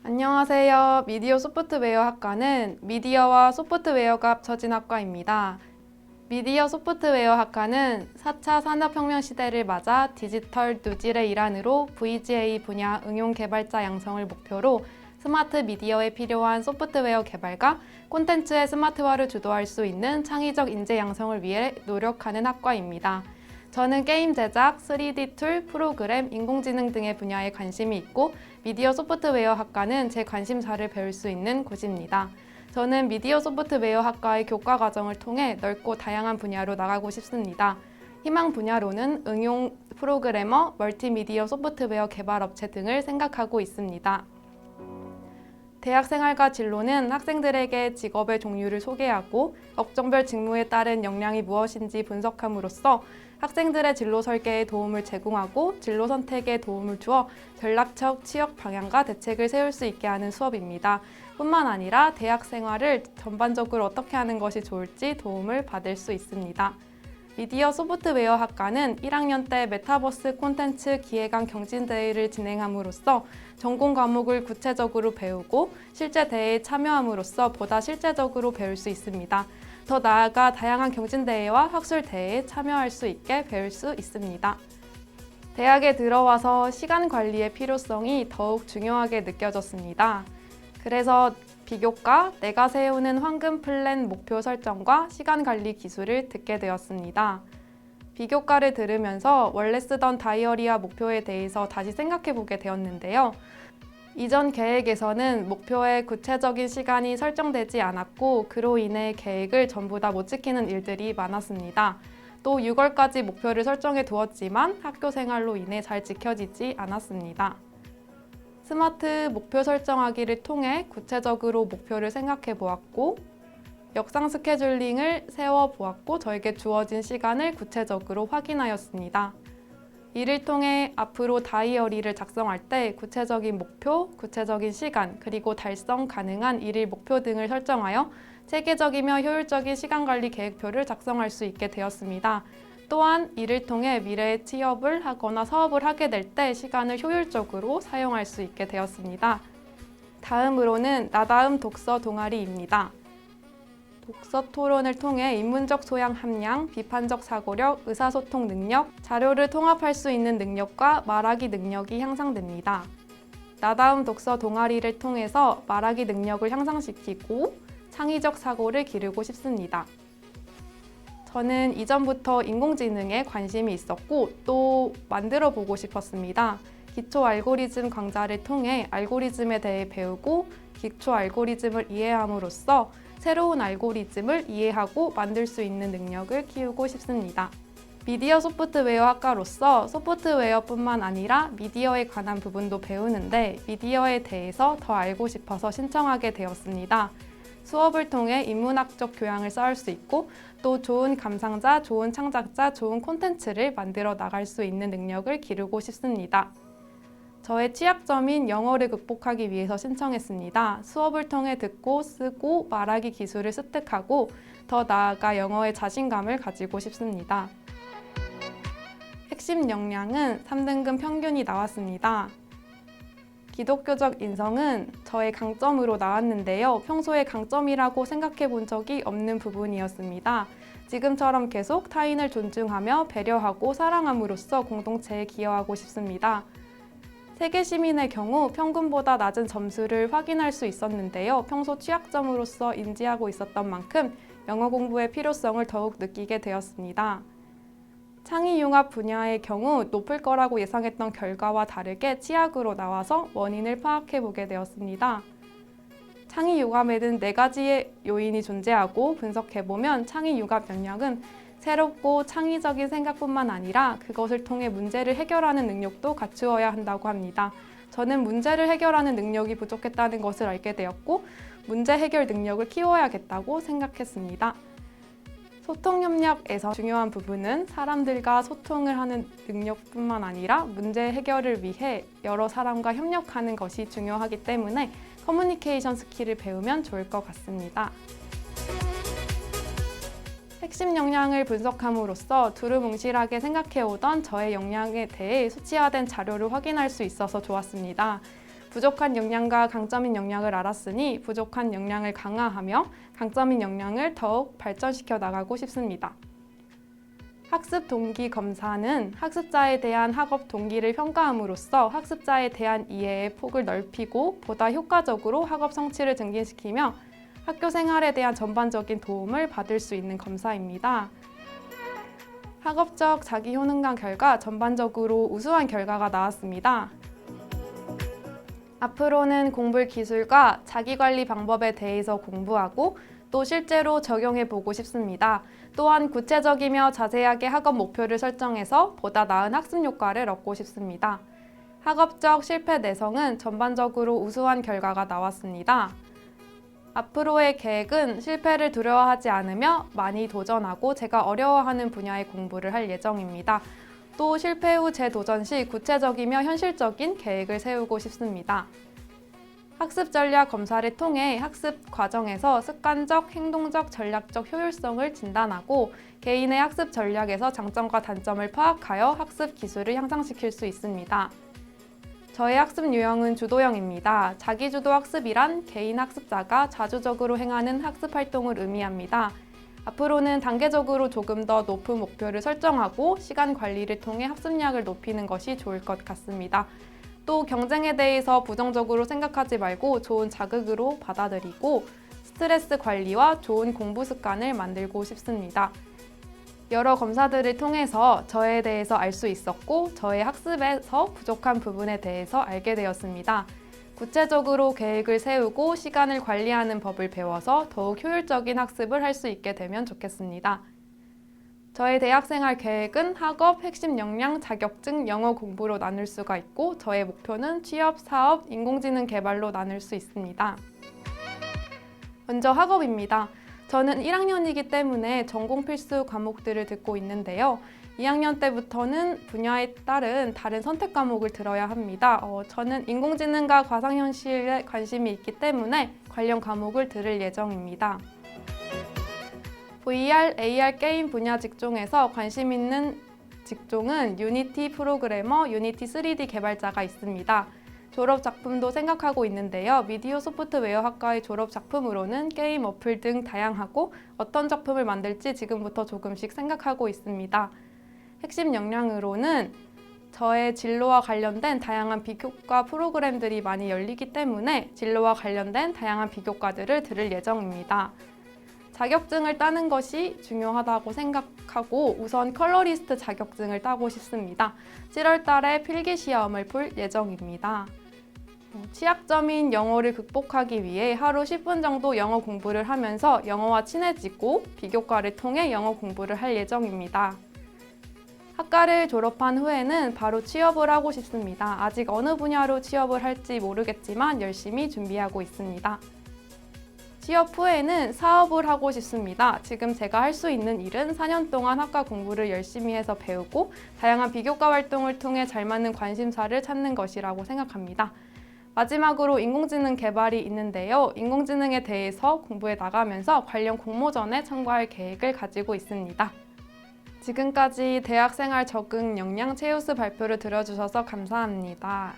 안녕하세요. 미디어 소프트웨어 학과는 미디어와 소프트웨어가 합쳐진 학과입니다. 미디어 소프트웨어 학과는 4차 산업혁명 시대를 맞아 디지털 누질의 일환으로 VGA 분야 응용 개발자 양성을 목표로 스마트 미디어에 필요한 소프트웨어 개발과 콘텐츠의 스마트화를 주도할 수 있는 창의적 인재 양성을 위해 노력하는 학과입니다. 저는 게임 제작, 3D 툴, 프로그램, 인공지능 등의 분야에 관심이 있고 미디어 소프트웨어 학과는 제 관심사를 배울 수 있는 곳입니다. 저는 미디어 소프트웨어 학과의 교과 과정을 통해 넓고 다양한 분야로 나가고 싶습니다. 희망 분야로는 응용 프로그래머, 멀티미디어 소프트웨어 개발업체 등을 생각하고 있습니다. 대학 생활과 진로는 학생들에게 직업의 종류를 소개하고 업종별 직무에 따른 역량이 무엇인지 분석함으로써 학생들의 진로 설계에 도움을 제공하고 진로 선택에 도움을 주어 전략적 취업 방향과 대책을 세울 수 있게 하는 수업입니다. 뿐만 아니라 대학 생활을 전반적으로 어떻게 하는 것이 좋을지 도움을 받을 수 있습니다. 미디어 소프트웨어 학과는 1학년 때 메타버스 콘텐츠 기획안 경진대회를 진행함으로써 전공 과목을 구체적으로 배우고 실제 대회에 참여함으로써 보다 실제적으로 배울 수 있습니다. 더 나아가 다양한 경진대회와 학술대회에 참여할 수 있게 배울 수 있습니다. 대학에 들어와서 시간 관리의 필요성이 더욱 중요하게 느껴졌습니다. 그래서 비교과, 내가 세우는 황금 플랜 목표 설정과 시간 관리 기술을 듣게 되었습니다. 비교과를 들으면서 원래 쓰던 다이어리와 목표에 대해서 다시 생각해 보게 되었는데요. 이전 계획에서는 목표에 구체적인 시간이 설정되지 않았고 그로 인해 계획을 전부 다 못 지키는 일들이 많았습니다. 또 6월까지 목표를 설정해 두었지만 학교 생활로 인해 잘 지켜지지 않았습니다. 스마트 목표 설정하기를 통해 구체적으로 목표를 생각해 보았고 역상 스케줄링을 세워 보았고 저에게 주어진 시간을 구체적으로 확인하였습니다. 이를 통해 앞으로 다이어리를 작성할 때 구체적인 목표, 구체적인 시간, 그리고 달성 가능한 일일 목표 등을 설정하여 체계적이며 효율적인 시간관리 계획표를 작성할 수 있게 되었습니다. 또한 이를 통해 미래에 취업을 하거나 사업을 하게 될 때 시간을 효율적으로 사용할 수 있게 되었습니다. 다음으로는 나다움 독서 동아리입니다. 독서 토론을 통해 인문적 소양 함량, 비판적 사고력, 의사소통 능력, 자료를 통합할 수 있는 능력과 말하기 능력이 향상됩니다. 나다움 독서 동아리를 통해서 말하기 능력을 향상시키고 창의적 사고를 기르고 싶습니다. 저는 이전부터 인공지능에 관심이 있었고 또 만들어 보고 싶었습니다. 기초 알고리즘 강좌를 통해 알고리즘에 대해 배우고 기초 알고리즘을 이해함으로써 새로운 알고리즘을 이해하고 만들 수 있는 능력을 키우고 싶습니다. 미디어 소프트웨어 학과로서 소프트웨어뿐만 아니라 미디어에 관한 부분도 배우는데 미디어에 대해서 더 알고 싶어서 신청하게 되었습니다. 수업을 통해 인문학적 교양을 쌓을 수 있고 또 좋은 감상자, 좋은 창작자, 좋은 콘텐츠를 만들어 나갈 수 있는 능력을 기르고 싶습니다. 저의 취약점인 영어를 극복하기 위해서 신청했습니다. 수업을 통해 듣고 쓰고 말하기 기술을 습득하고 더 나아가 영어에 자신감을 가지고 싶습니다. 핵심 역량은 3등급 평균이 나왔습니다. 기독교적 인성은 저의 강점으로 나왔는데요. 평소에 강점이라고 생각해 본 적이 없는 부분이었습니다. 지금처럼 계속 타인을 존중하며 배려하고 사랑함으로써 공동체에 기여하고 싶습니다. 세계 시민의 경우 평균보다 낮은 점수를 확인할 수 있었는데요. 평소 취약점으로서 인지하고 있었던 만큼 영어 공부의 필요성을 더욱 느끼게 되었습니다. 창의융합 분야의 경우 높을 거라고 예상했던 결과와 다르게 취약으로 나와서 원인을 파악해 보게 되었습니다. 창의융합에는 4가지의 요인이 존재하고 분석해보면 창의융합 역량은 새롭고 창의적인 생각뿐만 아니라 그것을 통해 문제를 해결하는 능력도 갖추어야 한다고 합니다. 저는 문제를 해결하는 능력이 부족했다는 것을 알게 되었고 문제 해결 능력을 키워야겠다고 생각했습니다. 소통 협력에서 중요한 부분은 사람들과 소통을 하는 능력뿐만 아니라 문제 해결을 위해 여러 사람과 협력하는 것이 중요하기 때문에 커뮤니케이션 스킬을 배우면 좋을 것 같습니다. 핵심 역량을 분석함으로써 두루뭉실하게 생각해오던 저의 역량에 대해 수치화된 자료를 확인할 수 있어서 좋았습니다. 부족한 역량과 강점인 역량을 알았으니 부족한 역량을 강화하며 강점인 역량을 더욱 발전시켜 나가고 싶습니다. 학습 동기 검사는 학습자에 대한 학업 동기를 평가함으로써 학습자에 대한 이해의 폭을 넓히고 보다 효과적으로 학업 성취를 증진시키며 학교 생활에 대한 전반적인 도움을 받을 수 있는 검사입니다. 학업적 자기 효능감 결과 전반적으로 우수한 결과가 나왔습니다. 앞으로는 공부 기술과 자기관리 방법에 대해서 공부하고 또 실제로 적용해 보고 싶습니다. 또한 구체적이며 자세하게 학업 목표를 설정해서 보다 나은 학습 효과를 얻고 싶습니다. 학업적 실패 내성은 전반적으로 우수한 결과가 나왔습니다. 앞으로의 계획은 실패를 두려워하지 않으며 많이 도전하고 제가 어려워하는 분야의 공부를 할 예정입니다. 또 실패 후 재도전 시 구체적이며 현실적인 계획을 세우고 싶습니다. 학습 전략 검사를 통해 학습 과정에서 습관적, 행동적, 전략적 효율성을 진단하고 개인의 학습 전략에서 장점과 단점을 파악하여 학습 기술을 향상시킬 수 있습니다. 저의 학습 유형은 주도형입니다. 자기주도 학습이란 개인 학습자가 자주적으로 행하는 학습 활동을 의미합니다. 앞으로는 단계적으로 조금 더 높은 목표를 설정하고 시간 관리를 통해 학습량을 높이는 것이 좋을 것 같습니다. 또 경쟁에 대해서 부정적으로 생각하지 말고 좋은 자극으로 받아들이고 스트레스 관리와 좋은 공부 습관을 만들고 싶습니다. 여러 검사들을 통해서 저에 대해서 알 수 있었고 저의 학습에서 부족한 부분에 대해서 알게 되었습니다. 구체적으로 계획을 세우고 시간을 관리하는 법을 배워서 더욱 효율적인 학습을 할 수 있게 되면 좋겠습니다. 저의 대학생활 계획은 학업, 핵심 역량, 자격증, 영어 공부로 나눌 수가 있고 저의 목표는 취업, 사업, 인공지능 개발로 나눌 수 있습니다. 먼저 학업입니다. 저는 1학년이기 때문에 전공 필수 과목들을 듣고 있는데요. 2학년 때부터는 분야에 따른 다른 선택 과목을 들어야 합니다. 저는 인공지능과 가상현실에 관심이 있기 때문에 관련 과목을 들을 예정입니다. VR, AR 게임 분야 직종에서 관심 있는 직종은 유니티 프로그래머, 유니티 3D 개발자가 있습니다. 졸업 작품도 생각하고 있는데요. 미디어 소프트웨어 학과의 졸업 작품으로는 게임 어플 등 다양하고 어떤 작품을 만들지 지금부터 조금씩 생각하고 있습니다. 핵심 역량으로는 저의 진로와 관련된 다양한 비교과 프로그램들이 많이 열리기 때문에 진로와 관련된 다양한 비교과들을 들을 예정입니다. 자격증을 따는 것이 중요하다고 생각하고 우선 컬러리스트 자격증을 따고 싶습니다. 7월 달에 필기 시험을 볼 예정입니다. 취약점인 영어를 극복하기 위해 하루 10분 정도 영어 공부를 하면서 영어와 친해지고 비교과를 통해 영어 공부를 할 예정입니다. 학과를 졸업한 후에는 바로 취업을 하고 싶습니다. 아직 어느 분야로 취업을 할지 모르겠지만 열심히 준비하고 있습니다. 취업 후에는 사업을 하고 싶습니다. 지금 제가 할 수 있는 일은 4년 동안 학과 공부를 열심히 해서 배우고 다양한 비교과 활동을 통해 잘 맞는 관심사를 찾는 것이라고 생각합니다. 마지막으로 인공지능 개발이 있는데요. 인공지능에 대해서 공부해 나가면서 관련 공모전에 참가할 계획을 가지고 있습니다. 지금까지 대학생활 적응 역량 최우수 발표를 들어주셔서 감사합니다.